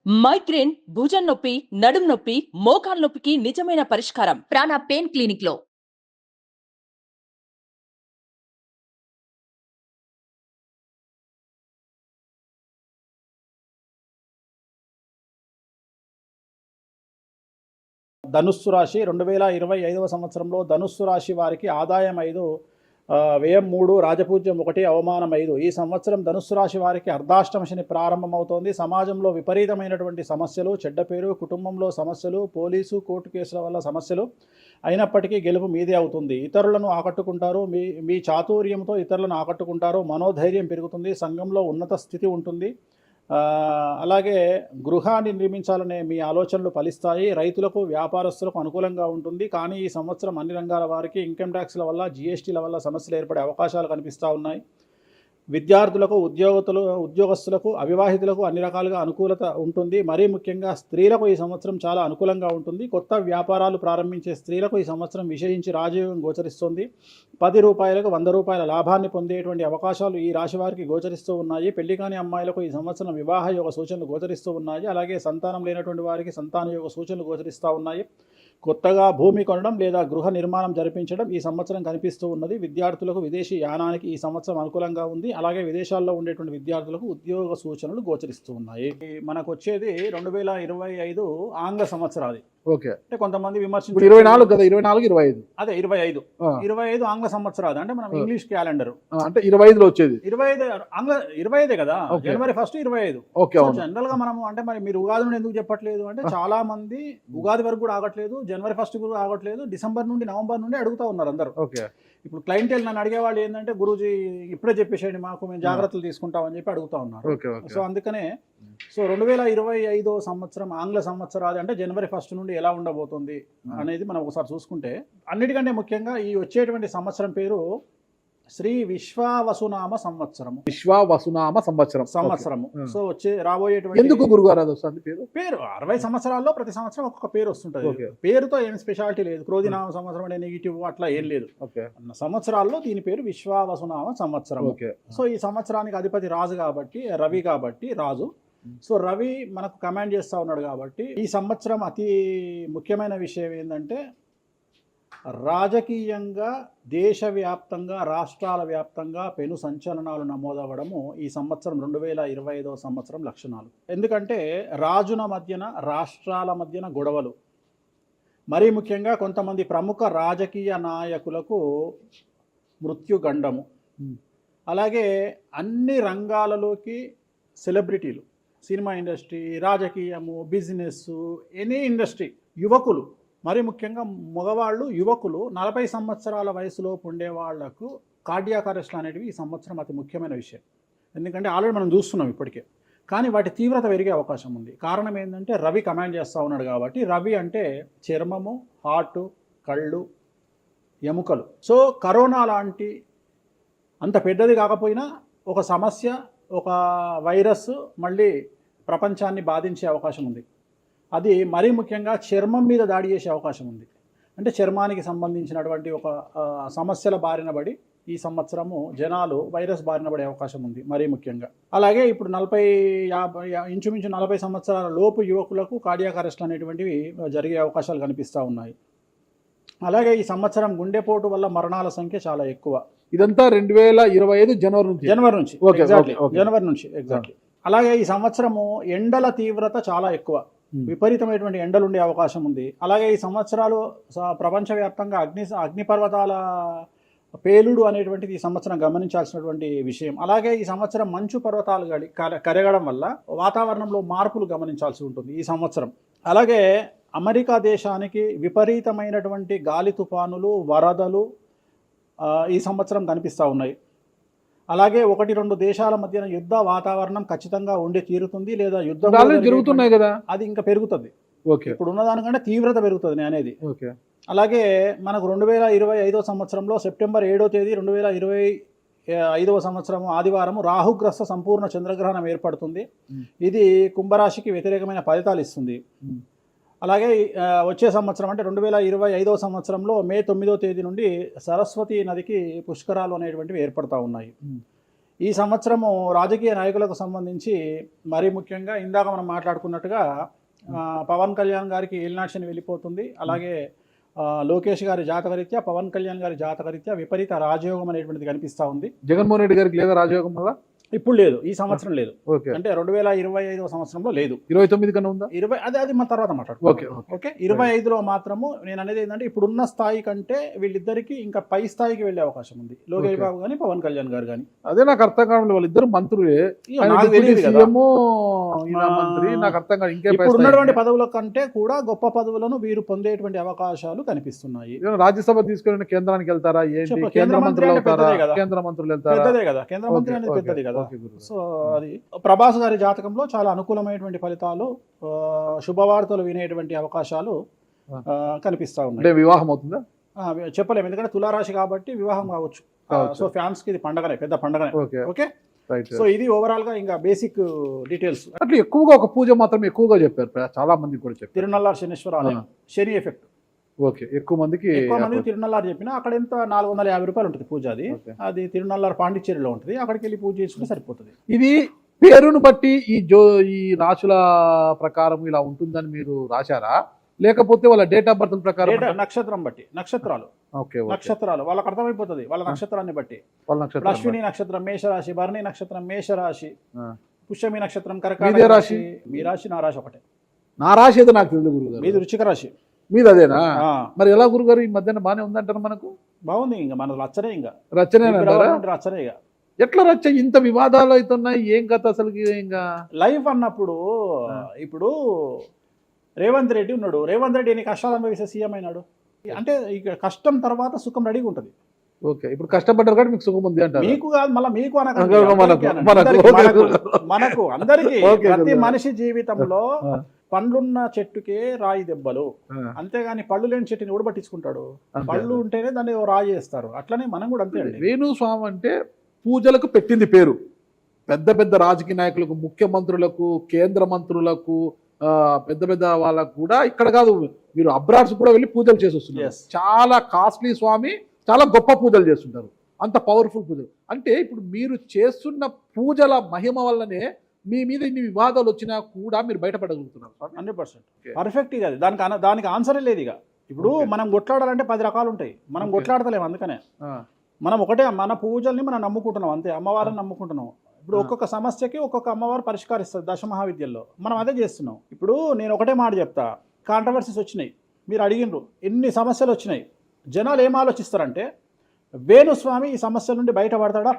Migraine, భుజం నొప్పి, నడుం నొప్పి, మోకాలు నొప్పికి నిజమైన పరిష్కారం ప్రాణ పెయిన్ క్లినిక్ లో. ధనుస్సు రాశి 2025వ సంవత్సరంలో ధనుస్సు రాశి వారికి ఆదాయం 5, వ్యయం 3, రాజపూజ్యం 1, అవమానం 5. ఈ సంవత్సరం ధనుస్సు రాశి వారికి అర్ధాష్టమ శని ప్రారంభమవుతోంది. సమాజంలో విపరీతమైనటువంటి సమస్యలు, చెడ్డ పేరు, కుటుంబంలో సమస్యలు, పోలీసు కోర్టు కేసుల వల్ల సమస్యలు అయినప్పటికీ గెలుపు మీదే అవుతుంది. ఇతరులను ఆకట్టుకుంటారు. మీ చాతుర్యంతో ఇతరులను ఆకట్టుకుంటారు. మనోధైర్యం పెరుగుతుంది. సంఘంలో ఉన్నత స్థితి ఉంటుంది. అలాగే గృహాన్ని నిర్మించాలనే మీ ఆలోచనలు ఫలిస్తాయి. రైతులకు, వ్యాపారస్తులకు అనుకూలంగా ఉంటుంది. కానీ ఈ సంవత్సరం అన్ని రంగాల వారికి ఇన్కమ్ ట్యాక్స్ల వల్ల, జీఎస్టీల వల్ల సమస్యలు ఏర్పడే అవకాశాలు కనిపిస్తూ ఉన్నాయి. విద్యార్థులకు, ఉద్యోగస్తులకు, అవివాహితులకు అన్ని రకాలుగా అనుకూలత ఉంటుంది. మరీ ముఖ్యంగా స్త్రీలకు ఈ సంవత్సరం చాలా అనుకూలంగా ఉంటుంది. కొత్త వ్యాపారాలు ప్రారంభించే స్త్రీలకు ఈ సంవత్సరం విశేషించి రాజయోగం గోచరిస్తుంది. 10 రూపాయలకు 100 రూపాయల లాభాన్ని పొందేటువంటి అవకాశాలు ఈ రాశి వారికి గోచరిస్తూ ఉన్నాయి. పెళ్లి కాని అమ్మాయిలకు ఈ సంవత్సరం వివాహ యోగ సూచనలు గోచరిస్తూ ఉన్నాయి. అలాగే సంతానం లేనటువంటి వారికి సంతాన యోగ సూచనలు గోచరిస్తూ ఉన్నాయి. కొత్తగా భూమి కొనడం లేదా గృహ నిర్మాణం జరిపించడం ఈ సంవత్సరం కనిపిస్తూ ఉన్నది. విద్యార్థులకు విదేశీ యానానికి ఈ సంవత్సరం అనుకూలంగా ఉంది. అలాగే విదేశాల్లో ఉండేటువంటి విద్యార్థులకు ఉద్యోగ సూచనలు గోచరిస్తూ ఉన్నాయి. మనకు వచ్చేది 2025 ఆంగ్ల సంవత్సరాది. ఓకే, అంటే కొంతమంది విమర్శించారు 24 కదా, 24, 25 అదే 25 ఆంగ్ల సంవత్సరాది. అంటే మనం ఇంగ్లీష్ క్యాలెండర్ అంటే 25లో వచ్చేది 25 ఆంగ్ల 25 కదా. జనవరి 1 25. జనరల్ గా మనము అంటే మరి మీరు ఉగాది నుండి ఎందుకు చెప్పట్లేదు అంటే చాలా మంది ఉగాది వరకు కూడా ఆగట్లేదు, జనవరి 1 కూడా ఆగట్లేదు, డిసెంబర్ నుండి నవంబర్ నుండి అడుగుతా ఉన్నారు అందరూ. ఓకే, ఇప్పుడు క్లయింటెల్ నన్ను అడిగేవాళ్ళు ఏంటంటే గురూజీ ఇప్పుడే చెప్పేసేయండి మాకు, మేము జాగ్రత్తలు తీసుకుంటామని చెప్పి అడుగుతా ఉన్నారు. సో అందుకనే 2025 సంవత్సరం ఆంగ్ల సంవత్సరాది అంటే జనవరి 1 నుండి ఎలా ఉండబోతుంది అనేది మనం ఒకసారి చూసుకుంటే, అన్నిటికంటే ముఖ్యంగా ఈ వచ్చేటువంటి సంవత్సరం పేరు శ్రీ విశ్వావసునామ సంవత్సరము. విశ్వావసునామ సంవత్సరము. సో వచ్చే రాబోయేటువంటి ఎందుకు గురుగారు పేరు 60 సంవత్సరాల్లో ప్రతి సంవత్సరం ఒక్కొక్క పేరు వస్తుంటది. పేరుతో ఏం స్పెషాలిటీ లేదు. క్రోధినామ సంవత్సరం అనే నెగిటివ్ అట్లా ఏం లేదు. సంవత్సరాల్లో దీని పేరు విశ్వావసునామ సంవత్సరం. సో ఈ సంవత్సరానికి అధిపతి రాజు కాబట్టి, రవి కాబట్టి రాజు. సో రవి మనకు కమాండ్ చేస్తూ ఉన్నాడు కాబట్టి ఈ సంవత్సరం అతి ముఖ్యమైన విషయం ఏంటంటే రాజకీయంగా దేశవ్యాప్తంగా, రాష్ట్రాల వ్యాప్తంగా పెను సంచలనాలు నమోదవ్వడము ఈ సంవత్సరం 2025 సంవత్సరం లక్షణాలు. ఎందుకంటే రాజుల మధ్యన, రాష్ట్రాల మధ్యన గొడవలు, మరీ ముఖ్యంగా కొంతమంది ప్రముఖ రాజకీయ నాయకులకు మృత్యుగండము, అలాగే అన్ని రంగాలలోకి సెలబ్రిటీలు, సినిమా ఇండస్ట్రీ, రాజకీయము, బిజినెస్, ఎనీ ఇండస్ట్రీ, యువకులు, మరి ముఖ్యంగా మగవాళ్ళు, యువకులు 40 సంవత్సరాల వయసులోపు ఉండే వాళ్లకు కార్డియాక్ అరెస్ట్లు అనేటివి ఈ సంవత్సరం అతి ముఖ్యమైన విషయం. ఎందుకంటే ఆల్రెడీ మనం చూస్తున్నాం ఇప్పటికే, కానీ వాటి తీవ్రత పెరిగే అవకాశం ఉంది. కారణం ఏంటంటే రవి కమాండ్ చేస్తూ ఉన్నాడు కాబట్టి. రవి అంటే చర్మము, హార్టు, కళ్ళు, ఎముకలు. సో కరోనా లాంటి అంత పెద్దది కాకపోయినా ఒక సమస్య, ఒక వైరస్ మళ్ళీ ప్రపంచాన్ని బాధించే అవకాశం ఉంది. అది మరీ ముఖ్యంగా చర్మం మీద దాడి చేసే అవకాశం ఉంది. అంటే చర్మానికి సంబంధించినటువంటి ఒక సమస్యల బారిన పడి ఈ సంవత్సరము జనాలు వైరస్ బారిన పడే అవకాశం ఉంది మరీ ముఖ్యంగా. అలాగే ఇప్పుడు ఇంచుమించు 40 సంవత్సరాల లోపు యువకులకు కార్డియాక్ అరెస్ట్ అనేటువంటివి జరిగే అవకాశాలు కనిపిస్తూ ఉన్నాయి. అలాగే ఈ సంవత్సరం గుండెపోటు వల్ల మరణాల సంఖ్య చాలా ఎక్కువ. ఇదంతా 2025 జనవరి నుంచి ఎగ్జాక్ట్లీ. అలాగే ఈ సంవత్సరము ఎండల తీవ్రత చాలా ఎక్కువ, విపరీతమైనటువంటి ఎండలు ఉండే అవకాశం ఉంది. అలాగే ఈ సంవత్సరాలు ప్రపంచవ్యాప్తంగా అగ్నిపర్వతాల పేలుడు అనేటువంటిది ఈ సంవత్సరం గమనించాల్సినటువంటి విషయం. అలాగే ఈ సంవత్సరం మంచు పర్వతాలు కరగడం వల్ల వాతావరణంలో మార్పులు గమనించాల్సి ఉంటుంది ఈ సంవత్సరం. అలాగే అమెరికా దేశానికి విపరీతమైనటువంటి గాలి తుఫానులు, వరదలు ఈ సంవత్సరం కనిపిస్తూ ఉన్నాయి. అలాగే 1-2 దేశాల మధ్యన యుద్ధ వాతావరణం ఖచ్చితంగా ఉండి తీరుతుంది, లేదా యుద్ధం జరుగుతున్నాయి కదా, అది ఇంకా పెరుగుతుంది. ఇప్పుడు ఉన్నదానికంటే తీవ్రత పెరుగుతుంది అనేది. అలాగే మనకు 2025 సంవత్సరంలో సెప్టెంబర్ 7వ తేదీ 2025 సంవత్సరం ఆదివారం రాహుగ్రస్త సంపూర్ణ చంద్రగ్రహణం ఏర్పడుతుంది. ఇది కుంభరాశికి వ్యతిరేకమైన ఫలితాలు ఇస్తుంది. అలాగే వచ్చే సంవత్సరం అంటే 2025 సంవత్సరంలో మే 9వ తేదీ నుండి సరస్వతి నదికి పుష్కరాలు అనేటువంటివి ఏర్పడతా ఉన్నాయి. ఈ సంవత్సరము రాజకీయ నాయకులకు సంబంధించి మరీ ముఖ్యంగా ఇందాక మనం మాట్లాడుకున్నట్టుగా పవన్ కళ్యాణ్ గారికి ఏలినాటి శని వెళ్ళిపోతుంది. అలాగే లోకేష్ గారి జాతకరీత్యా, పవన్ కళ్యాణ్ గారి జాతకరీత్యా విపరీత రాజయోగం అనేటువంటిది కనిపిస్తూ ఉంది. జగన్మోహన్ రెడ్డి గారికి లేదా రాజయోగం వల్ల? ఇప్పుడు లేదు, ఈ సంవత్సరం లేదు. ఓకే, అంటే 2025 సంవత్సరంలో లేదు. 29 కన్నా ఉందా? 20 అది మన తర్వాత మాట్లాడుకో. ఓకే ఓకే 25లో మాత్రము నేను అనేది ఏంటంటే ఇప్పుడున్న స్థాయి కంటే వీళ్ళిద్దరికి ఇంకా పై స్థాయికి వెళ్ళే అవకాశం ఉంది. లోకేష్ బాబు కానీ పవన్ కళ్యాణ్ గారు కానీ. అదే నాకు అర్థం కావడం, వాళ్ళిద్దరు మంత్రులే. నాకు తెలియదు కదా. మంత్రి నాకు అర్థం కాదు. ఇంకా ఇప్పుడు ఉన్నటువంటి పదవుల కంటే కూడా గొప్ప పదవులను వీరు పొందేటువంటి అవకాశాలు కనిపిస్తున్నాయి. రాజ్యసభ తీసుకెళ్ళిన కేంద్రానికి వెళ్తారా ఏంటి? కేంద్ర మంత్రులు వెళ్తారా? కేంద్ర మంత్రులు వెళ్తారా? పెద్దదే కదా, కేంద్ర మంత్రి అనేది పెద్దది కదా. సో అది ప్రభాస్ గారి జాతకంలో చాలా అనుకూలమైనటువంటి ఫలితాలు, శుభవార్తలు వినేటువంటి అవకాశాలు కనిపిస్తా ఉన్నాయి. అంటే వివాహం అవుతుందా? చెప్పలేము, ఎందుకంటే తులారాశి కాబట్టి వివాహం కావచ్చు. సో ఫ్యాన్స్ కి ఇది పండగనే, పెద్ద పండగనే. ఓకే సో ఇది ఓవరాల్ గా ఇంకా బేసిక్ డీటెయిల్స్. అట్లా ఎక్కువగా ఒక పూజ మాత్రం ఎక్కువగా చెప్పారు, చాలా మంది కూడా చెప్పారు. తిరునల్లార్ శనీశ్వర ఆలయం, శని ఎఫెక్ట్. ఓకే, ఎక్కువ మందికి తిరునల్లార్ చెప్పినా అక్కడ ఎంత 450 రూపాయలు ఉంటుంది పూజ. అది తిరునల్లార్ పాండిచ్చేరిలో ఉంటుంది, అక్కడికి వెళ్ళి పూజ చేసుకుంటే సరిపోతుంది. ఇది పేరును బట్టి ఈ రాశుల ప్రకారం ఇలా ఉంటుందని మీరు రాశారా, లేకపోతే వాళ్ళ డేట్ ఆఫ్ బర్త్ ప్రకారం? నక్షత్రం బట్టి, నక్షత్రాలు. నక్షత్రాలు వాళ్ళకి అర్థమైపోతుంది, వాళ్ళ నక్షత్రాన్ని బట్టి. అశ్విని నక్షత్రం మేషరాశి, భరణి నక్షత్రం మేషరాశి, పుష్యమి నక్షత్రం కర్కాటక రాశి. మీ రాశి నా రాశి ఒకటే. నా రాశి ఏదో నాకు తెలియదు గురుగారు. మీది వృశ్చిక రాశి. మీది అదేనా? మరి ఎలా గురుగారు ఈ మధ్యన బాగానే ఉందంటారు? మనకు బాగుంది, ఇంకా మన రచనే, ఇంకా రచనే రచనే. ఎట్లా రచ్చ? ఇంత వివాదాలు అవుతున్నాయి, ఏం కథ అసలు? ఇంకా లైఫ్ అన్నప్పుడు ఇప్పుడు రేవంత్ రెడ్డి ఉన్నాడు, రేవంత్ రెడ్డి ఎన్ని కష్టాలు అనుభవిస్తే సీఎం అయినాడు. అంటే ఇక కష్టం తర్వాత సుఖం రెడీగా ఉంటుంది. ఓకే, ఇప్పుడు కష్టపడ్డారు కాబట్టి మీకు సుఖం ఉంది అంటారు. మీకు కాదు, మళ్ళీ మీకు మనకు అందరికీ. ప్రతి మనిషి జీవితంలో పండ్లున్న చెట్టుకే రాయి దెబ్బలు, అంతేగాని పళ్ళు లేని చెట్టుని కూడా పట్టించుకుంటాడు. పళ్ళు ఉంటేనే దాన్ని రాయి చేస్తారు. అట్లనే మనం కూడా అంతే అండి. వేణుస్వామి అంటే పూజలకు పెట్టింది పేరు. పెద్ద పెద్ద రాజకీయ నాయకులకు, ముఖ్యమంత్రులకు, కేంద్ర మంత్రులకు, పెద్ద పెద్ద వాళ్ళకు కూడా, ఇక్కడ కాదు మీరు అబ్రాడ్స్ కూడా వెళ్ళి పూజలు చేసి వస్తున్నారు. చాలా కాస్ట్లీ స్వామి, చాలా గొప్ప పూజలు చేస్తుంటారు, అంత పవర్ఫుల్ పూజలు. అంటే ఇప్పుడు మీరు చేస్తున్న పూజల మహిమ వల్లనే మీ మీద ఇన్ని వివాదాలు వచ్చినా కూడా మీరు బయటపడగలుగుతున్నారు. 100% పర్ఫెక్ట్. ఇక దానికి ఆన్సరే లేదు. ఇక ఇప్పుడు మనం కొట్లాడాలంటే 10 రకాలు ఉంటాయి, మనం కొట్లాడతలేము. అందుకనే మనం ఒకటే, మన పూజల్ని మనం నమ్ముకుంటున్నాం అంతే, అమ్మవారిని నమ్ముకుంటున్నాం. ఇప్పుడు ఒక్కొక్క సమస్యకి ఒక్కొక్క అమ్మవారు పరిష్కరిస్తుంది దశమహావిద్యల్లో, మనం అదే చేస్తున్నాం. ఇప్పుడు నేను ఒకటే మాట చెప్తా, కాంట్రవర్సీస్ వచ్చినాయి, మీరు అడిగినరు, ఎన్ని సమస్యలు వచ్చినాయి. జనాలు ఏం ఆలోచిస్తారంటే వేణుస్వామి ఈ సమస్యల నుండి బయటపడతాడా,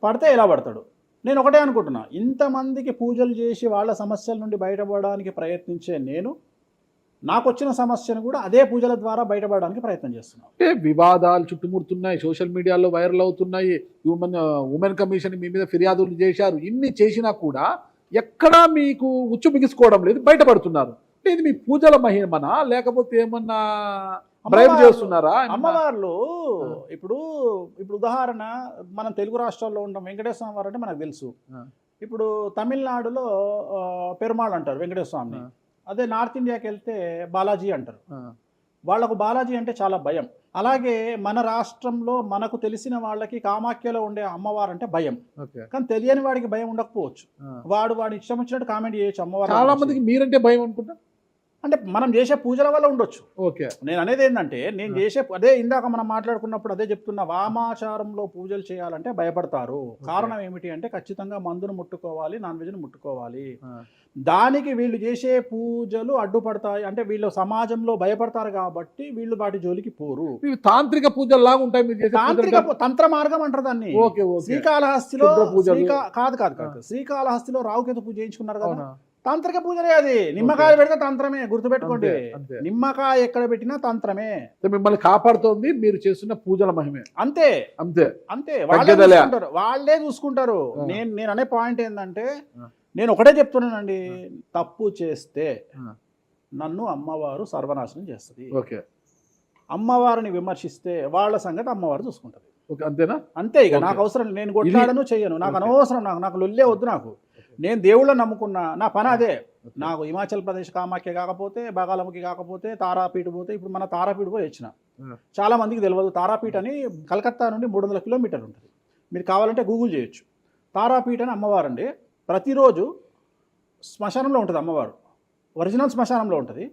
పడితే ఎలా పడతాడు. నేను ఒకటే అనుకుంటున్నా, ఇంతమందికి పూజలు చేసి వాళ్ళ సమస్యల నుండి బయటపడడానికి ప్రయత్నించే నేను, నాకు వచ్చిన సమస్యను కూడా అదే పూజల ద్వారా బయటపడడానికి ప్రయత్నం చేస్తున్నాను. అంటే వివాదాలు చుట్టుముడుతున్నాయి, సోషల్ మీడియాలో వైరల్ అవుతున్నాయి, ఉమెన్ కమిషన్ మీ మీద ఫిర్యాదులు చేశారు. ఇన్ని చేసినా కూడా ఎక్కడా మీకు ఉచ్చు బిగుసుకోవడం లేదు, బయటపడుతున్నారు. ఇది మీ పూజల మహిమనా, లేకపోతే ఏమన్నా బ్రైబ్ చేస్తున్నారా? అమ్మవార్లు ఇప్పుడు ఉదాహరణ, మనం తెలుగు రాష్ట్రాల్లో ఉంటాం, వెంకటేశ్వర స్వామి వారు అంటే మనకు తెలుసు. ఇప్పుడు తమిళనాడులో పెరుమాళ్ అంటారు వెంకటేశ్వర స్వామిని, అదే నార్త్ ఇండియాకి వెళ్తే బాలాజీ అంటారు. వాళ్లకు బాలాజీ అంటే చాలా భయం. అలాగే మన రాష్ట్రంలో మనకు తెలిసిన వాళ్ళకి కామాఖ్యలో ఉండే అమ్మవారు అంటే భయం, కానీ తెలియని వాడికి భయం ఉండకపోవచ్చు. వాడు ఇష్టం వచ్చినట్టు కామెంట్ చేయొచ్చు అమ్మవారు. చాలా మందికి మీరంటే భయం అనుకుంటా, అంటే మనం చేసే పూజల వల్ల ఉండొచ్చు. ఓకే, నేను అనేది ఏంటంటే, నేను చేసే అదే ఇందాక మనం మాట్లాడుకున్నప్పుడు అదే చెప్తున్నా, వామాచారంలో పూజలు చేయాలంటే భయపడతారు. కారణం ఏమిటి అంటే ఖచ్చితంగా మందును ముట్టుకోవాలి, నాన్ వెజ్ను ముట్టుకోవాలి. దానికి వీళ్ళు చేసే పూజలు అడ్డుపడతాయి. అంటే వీళ్ళు సమాజంలో భయపడతారు కాబట్టి వీళ్ళు వాటి జోలికి పోరు. తాంత్రిక పూజలు లాగా ఉంటాయి. తాంత్రిక తంత్ర మార్గం అంటారు దాన్ని. శ్రీకాళహస్తిలో కాదు శ్రీకాళహస్తిలో రావుకేతు పూజ చేయించుకున్నారు కదా, తాంత్రిక పూజలే అది. నిమ్మకాయ పెడితే తంత్రమే, గుర్తుపెట్టుకోండి. నిమ్మకాయ ఎక్కడ పెట్టినా తంత్రమే. మిమ్మల్ని కాపాడుతోంది మీరు చేస్తున్న పూజల మహిమే. అంతే అంతే అంతే, వాళ్ళే చూసుకుంటారు. నేను అనే పాయింట్ ఏంటంటే, నేను ఒకటే చెప్తున్నానండి, తప్పు చేస్తే నన్ను అమ్మవారు సర్వనాశనం చేస్తుంది. ఓకే, అమ్మవారిని విమర్శిస్తే వాళ్ళ సంగతి అమ్మవారు చూసుకుంటది. అంతేనా? అంతే. ఇక నాకు అవసరం, నేను కొట్లాడను చెయ్యను, నాకు అనవసరం, నాకు లొల్లే వద్దు. నాకు నేను దేవుళ్ళని నమ్ముకున్నా, నా పని అదే. నాకు హిమాచల్ ప్రదేశ్ కామాఖ్య కాకపోతే, బాగాలముఖి కాకపోతే, తారాపీఠ పోతే, ఇప్పుడు మన తారాపీఠ పోయి వచ్చిన. చాలా మందికి తెలియదు, తారాపీఠ అని కలకత్తా నుండి 300 కిలోమీటర్లు ఉంటుంది. మీరు కావాలంటే గూగుల్ చేయొచ్చు. తారాపీఠ అని అమ్మవారు అండి. ప్రతిరోజు శ్మశానంలో ఉంటుంది అమ్మవారు, ఒరిజినల్ శ్మశానంలో ఉంటుంది.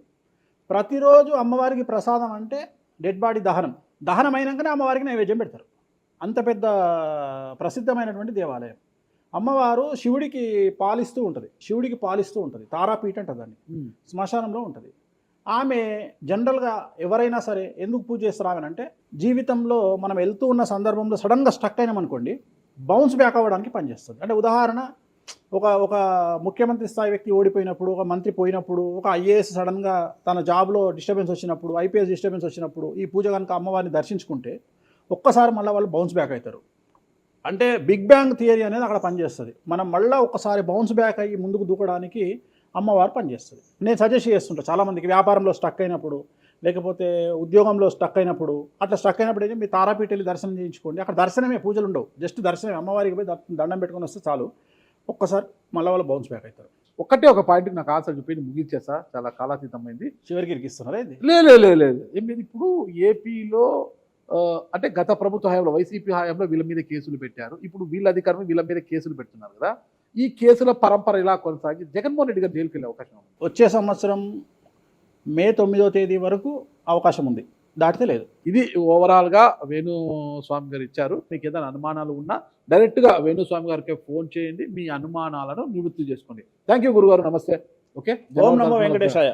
ప్రతిరోజు అమ్మవారికి ప్రసాదం అంటే డెడ్ బాడీ దహనం అయినాకనే అమ్మవారికి నైవేద్యం పెడతారు. అంత పెద్ద ప్రసిద్ధమైనటువంటి దేవాలయం. అమ్మవారు శివుడికి పాలిస్తూ ఉంటుంది. తారాపీఠ అంటారు దాన్ని. శ్మశానంలో ఉంటుంది. ఆమె జనరల్గా ఎవరైనా సరే ఎందుకు పూజ చేస్తారు ఆమె అంటే, జీవితంలో మనం వెళ్తూ ఉన్న సందర్భంలో సడన్గా స్టక్ అయినామనుకోండి, బౌన్స్ బ్యాక్ అవ్వడానికి పనిచేస్తుంది. అంటే ఉదాహరణ, ఒక ముఖ్యమంత్రి స్థాయి వ్యక్తి ఓడిపోయినప్పుడు, ఒక మంత్రి పోయినప్పుడు, ఒక ఐఏఎస్ సడన్గా తన జాబ్లో డిస్టర్బెన్స్ వచ్చినప్పుడు, ఐపీఎస్ డిస్టర్బెన్స్ వచ్చినప్పుడు ఈ పూజ కనుక అమ్మవారిని దర్శించుకుంటే ఒక్కసారి మళ్ళీ వాళ్ళు బౌన్స్ బ్యాక్ అవుతారు. అంటే బిగ్ బ్యాంగ్ థియరీ అనేది అక్కడ పనిచేస్తుంది. మనం మళ్ళీ ఒకసారి బౌన్స్ బ్యాక్ అయ్యి ముందుకు దూకడానికి అమ్మవారు పనిచేస్తుంది. నేను సజెస్ట్ చేస్తుంటాను చాలామందికి, వ్యాపారంలో స్టక్ అయినప్పుడు, లేకపోతే ఉద్యోగంలో స్టక్ అయినప్పుడు, అట్లా స్టక్ అయినప్పుడు అయితే మీ తారాపీఠ వెళ్ళి దర్శనం చేయించుకోండి. అక్కడ దర్శనమే, పూజలు ఉండవు, జస్ట్ దర్శనమే. అమ్మవారికి పోయి దండం పెట్టుకొని వస్తే చాలు, ఒక్కసారి మళ్ళీ వాళ్ళు బౌన్స్ బ్యాక్ అవుతారు. ఒక్కటే ఒక పాయింట్కి నాకు ఆన్సర్ చెప్పి ముగించేసా, చాలా కాలాతీతమైంది. చివరికి ఇరికిస్తున్నారా ఇది? లేదు ఏం లేదు. ఇప్పుడు ఏపీలో అంటే గత ప్రభుత్వ హయాంలో, వైసీపీ హయాంలో వీళ్ళ మీద కేసులు పెట్టారు. ఇప్పుడు వీళ్ళ అధికారులు వీళ్ళ మీద కేసులు పెడుతున్నారు కదా. ఈ కేసుల పరంపర ఇలా కొనసాగి జగన్మోహన్ రెడ్డి గారు జైలుకి వెళ్ళే అవకాశం ఉంది. వచ్చే సంవత్సరం మే 9వ తేదీ వరకు అవకాశం ఉంది, దాటితే లేదు. ఇది ఓవరాల్గా వేణుస్వామి గారు ఇచ్చారు. మీకు ఏదైనా అనుమానాలు ఉన్నా డైరెక్ట్గా వేణుస్వామి గారికి ఫోన్ చేయండి, మీ అనుమానాలను నివృత్తి చేసుకోండి. థ్యాంక్ యూ గురుగారు, నమస్తే. ఓకే, ఓం నమో వెంకటేశాయ.